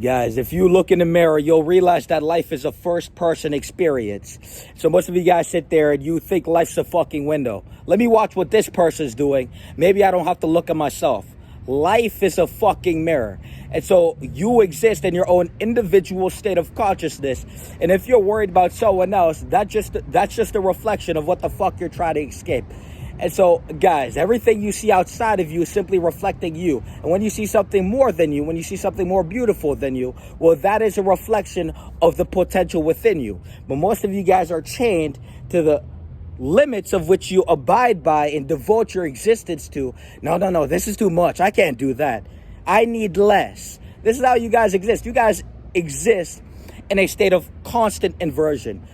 Guys, if you look in the mirror, you'll realize that life is a first-person experience. So most of you guys sit there and you think life's a fucking window. Let me watch what this person's doing. Maybe I don't have to look at myself. Life is a fucking mirror. And so you exist in your own individual state of consciousness. And if you're worried about someone else, that's just a reflection of what the fuck you're trying to escape. And so, guys, everything you see outside of you is simply reflecting you. And when you see something more than you, when you see something more beautiful than you, well, that is a reflection of the potential within you. But most of you guys are chained to the limits of which you abide by and devote your existence to. No, this is too much. I can't do that. I need less. This is how you guys exist. You guys exist in a state of constant inversion.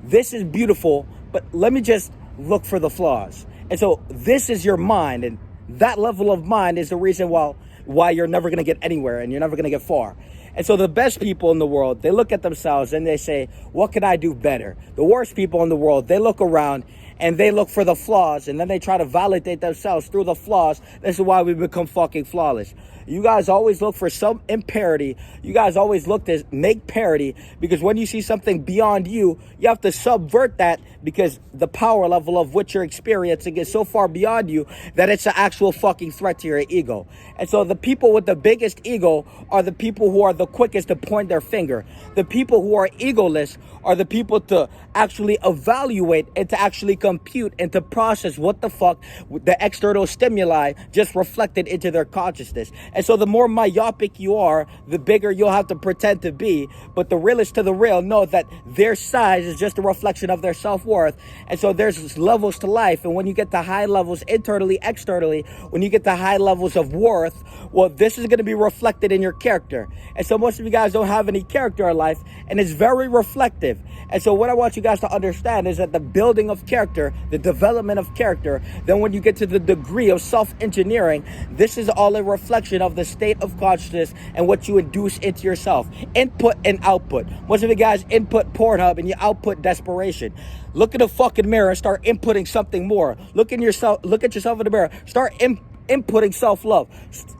This is beautiful, but let me just look for the flaws. And so this is your mind, and that level of mind is the reason why you're never going to get anywhere and you're never going to get far. And so the best people in the world, they look at themselves and they say, what can I do better? The worst people in the world, they look around and they look for the flaws, and then they try to validate themselves through the flaws. This is why we become fucking flawless. You guys always look for some imparity. You guys always look to make parity, because when you see something beyond you, you have to subvert that, because the power level of what you're experiencing is so far beyond you that it's an actual fucking threat to your ego. And so the people with the biggest ego are the people who are the quickest to point their finger. The people who are egoless are the people to actually evaluate and to actually compute and to process what the fuck the external stimuli just reflected into their consciousness. And so the more myopic you are, the bigger you'll have to pretend to be. But the realest to the real know that their size is just a reflection of their self-worth. And so there's levels to life. And when you get to high levels internally, externally, when you get to high levels of worth, well, this is going to be reflected in your character. And so most of you guys don't have any character in life, and it's very reflective. And so what I want you guys to understand is that the building of character, the development of character, then when you get to the degree of self-engineering, this is all a reflection of the state of consciousness and what you induce into yourself. Input and output. Most of you guys input Pornhub and you output desperation. Look in the fucking mirror and start inputting something more. Look at yourself in the mirror. Start inputting self-love.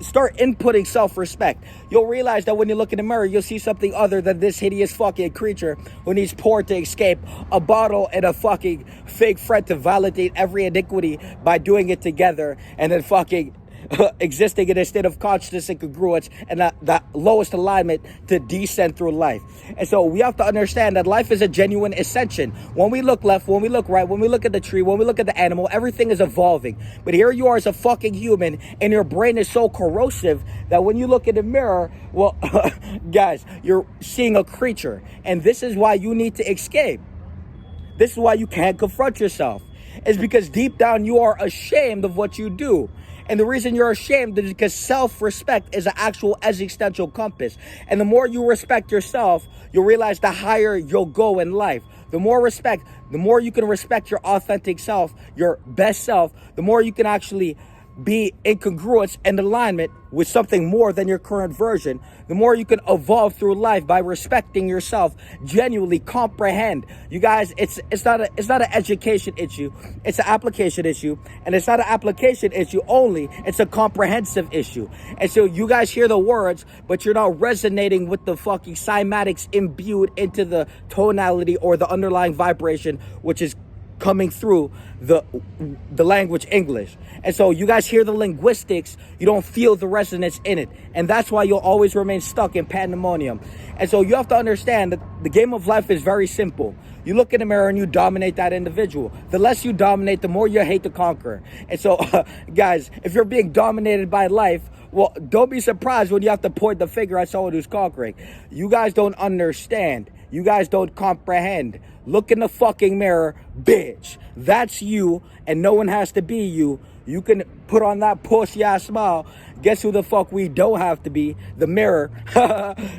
Start inputting self-respect. You'll realize that when you look in the mirror, you'll see something other than this hideous fucking creature who needs porn to escape, a bottle and a fucking fake friend to validate every iniquity by doing it together, and then fucking existing in a state of consciousness and congruence and the lowest alignment to descend through life. And so we have to understand that life is a genuine ascension. When we look left, when we look right, when we look at the tree, when we look at the animal, everything is evolving. But here you are as a fucking human, and your brain is so corrosive that when you look in the mirror, well, guys, you're seeing a creature. And this is why you need to escape. This is why you can't confront yourself. It's because deep down you are ashamed of what you do. And the reason you're ashamed is because self-respect is an actual existential compass. And the more you respect yourself, you'll realize the higher you'll go in life. The more respect, the more you can respect your authentic self, your best self, the more you can actually be in congruence and alignment with something more than your current version, the more you can evolve through life by respecting yourself, genuinely comprehend. You guys, it's not an education issue, it's an application issue, and it's not an application issue only, it's a comprehensive issue. And so you guys hear the words, but you're not resonating with the fucking cymatics imbued into the tonality or the underlying vibration, which is coming through the language English. And so you guys hear the linguistics, you don't feel the resonance in it. And that's why you'll always remain stuck in pandemonium. And so you have to understand that the game of life is very simple. You look in the mirror and you dominate that individual. The less you dominate, the more you hate to conquer. And so, guys, if you're being dominated by life, well, don't be surprised when you have to point the finger at someone who's conquering. You guys don't understand. You guys don't comprehend. Look in the fucking mirror, bitch. That's you, and no one has to be you. You can put on that pussy-ass smile. Guess who the fuck we don't have to be? The mirror.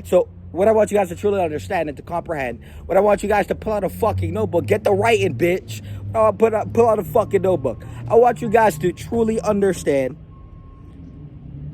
So what I want you guys to truly understand and to comprehend, what I want you guys to pull out a fucking notebook. Get the writing, bitch. Pull out a fucking notebook. I want you guys to truly understand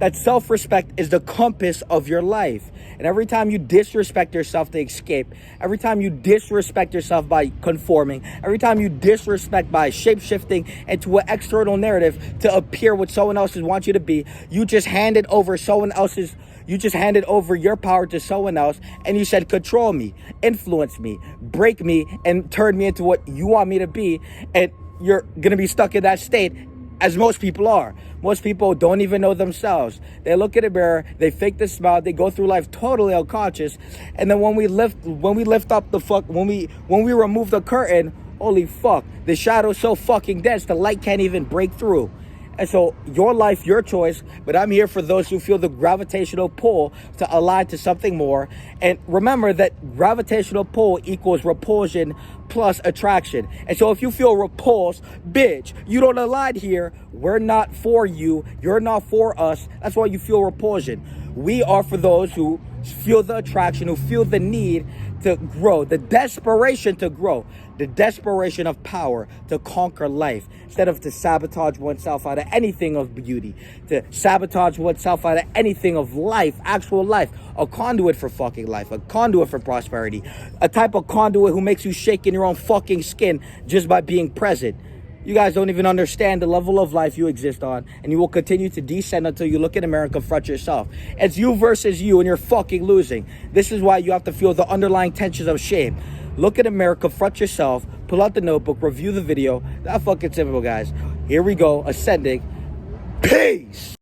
that self-respect is the compass of your life. And every time you disrespect yourself to escape, every time you disrespect yourself by conforming, every time you disrespect by shape-shifting into an external narrative to appear what someone else wants you to be, you just handed over someone else's You just handed over your power to someone else and you said, control me, influence me, break me, and turn me into what you want me to be. And you're going to be stuck in that state, as most people are. Most people don't even know themselves. They look in the mirror, they fake the smile, they go through life totally unconscious. And then when we lift up the when we remove the curtain, holy fuck, the shadow's so fucking dense, the light can't even break through. And so your life, your choice, but I'm here for those who feel the gravitational pull to align to something more. And remember that gravitational pull equals repulsion plus attraction. And so if you feel repulsed, bitch, you don't align here. We're not for you. You're not for us. That's why you feel repulsion. We are for those who feel the attraction, who feel the need to grow, the desperation to grow, the desperation of power to conquer life, instead of to sabotage oneself out of anything of beauty, to sabotage oneself out of anything of life, actual life, a conduit for fucking life, a conduit for prosperity, a type of conduit who makes you shake in your own fucking skin just by being present. You guys don't even understand the level of life you exist on, and you will continue to descend until you look in the mirror and confront yourself. It's you versus you, and you're fucking losing. This is why you have to feel the underlying tensions of shame. Look in the mirror, confront yourself, pull out the notebook, review the video. That fucking simple, guys. Here we go, ascending. Peace!